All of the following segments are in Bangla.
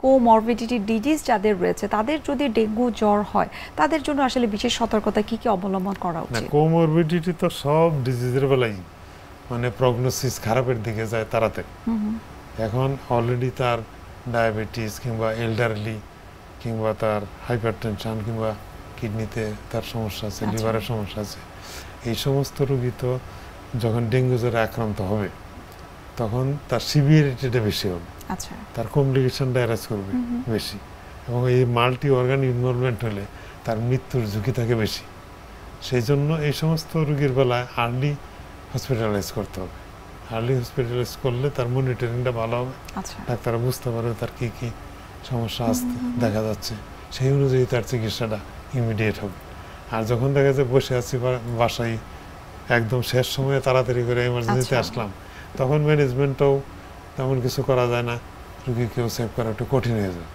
কোমরবিডিটি ডিজিজ যাদের রয়েছে তাদের যদি ডেঙ্গু জ্বর হয় তাদের জন্য আসলে বিশেষ সতর্কতা কি কি অবলম্বন করা উচিত? কোমরবিডিটি তো সব ডিজিজের বেলাই মানে প্রগনোসিস খারাপের দিকে যায় তাড়াতাড়ি। এখন অলরেডি তার ডায়াবেটিস কিংবা এল্ডারলি কিংবা তার হাইপারটেনশন কিংবা কিডনিতে তার সমস্যা আছে, লিভারের সমস্যা আছে, এই সমস্ত রোগী তো যখন ডেঙ্গু জ্বরে আক্রান্ত হবে তখন তার সিভিয়ারিটিটা বেশি হবে, তার কমপ্লিকেশনটা অ্যারেজ করবে বেশি, এবং এই মাল্টি অর্গান ইনভলভমেন্ট হলে তার মৃত্যুর ঝুঁকি থাকে বেশি। সেই জন্য এই সমস্ত রোগীর বেলায় আর্লি হসপিটালাইজ করতে হবে। আর্লি হসপিটালাইজ করলে তার মনিটরিংটা ভালো হবে, ডাক্তাররা বুঝতে পারবে তার কী কী সমস্যা আসতে দেখা যাচ্ছে, সেই অনুযায়ী তার চিকিৎসাটা ইমিডিয়েট হবে। আর যখন দেখা যায় বসে আছি বাসায় একদম শেষ সময়ে তাড়াতাড়ি করে এমার্জেন্সিতে আসলাম, তখন ম্যানেজমেন্টও তেমন কিছু করা যায় না, রোগীকেও সেভ করা একটু কঠিন হয়ে যায়।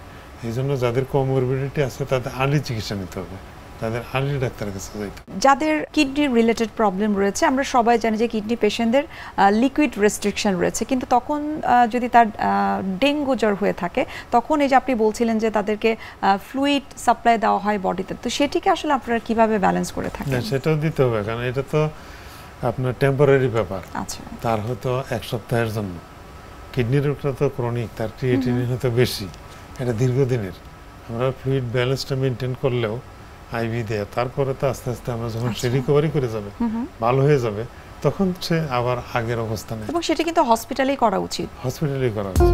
এই জন্য যাদের কোমরবিডিটি আছে তাদের আর্লি চিকিৎসা নিতে হবে, তাদের আর্লি ডাক্তারের কাছে যাইতে হবে। যাদের কিডনি রিলেটেড প্রবলেম রয়েছে, আমরা সবাই জানি যে কিডনি পেশেন্টদের লিকুইড রেস্ট্রিকশন রয়েছে, কিন্তু তখন যদি তার ডেঙ্গু জ্বর হয়ে থাকে তখন এই যে আপনি বলছিলেন যে তাদেরকে ফ্লুইড সাপ্লাই দেওয়া হয় বডিতে, তো সেটিকে আসলে আপনারা কিভাবে ব্যালেন্স করে থাকেন? সেটাও দিতে হবে, কারণ এটা তো আপনার টেম্পোরারি ব্যাপার, তার হয়তো এক সপ্তাহের জন্য। কিডনি রোগটা তো ক্রনিক, তার ক্রিয়েটিনিন হয়তো বেশি, এটা দীর্ঘদিনের। আমরা ফ্লুইড ব্যালেন্সটা মেনটেন করলেও আইভি দেয়, তারপরে তো আস্তে আস্তে আমরা যখন সে রিকভারি করে যাবে, ভালো হয়ে যাবে, তখন সে আবার আগের অবস্থানে। এবং সেটা কিন্তু হসপিটালেই করা উচিত। হসপিটালেই করা উচিত।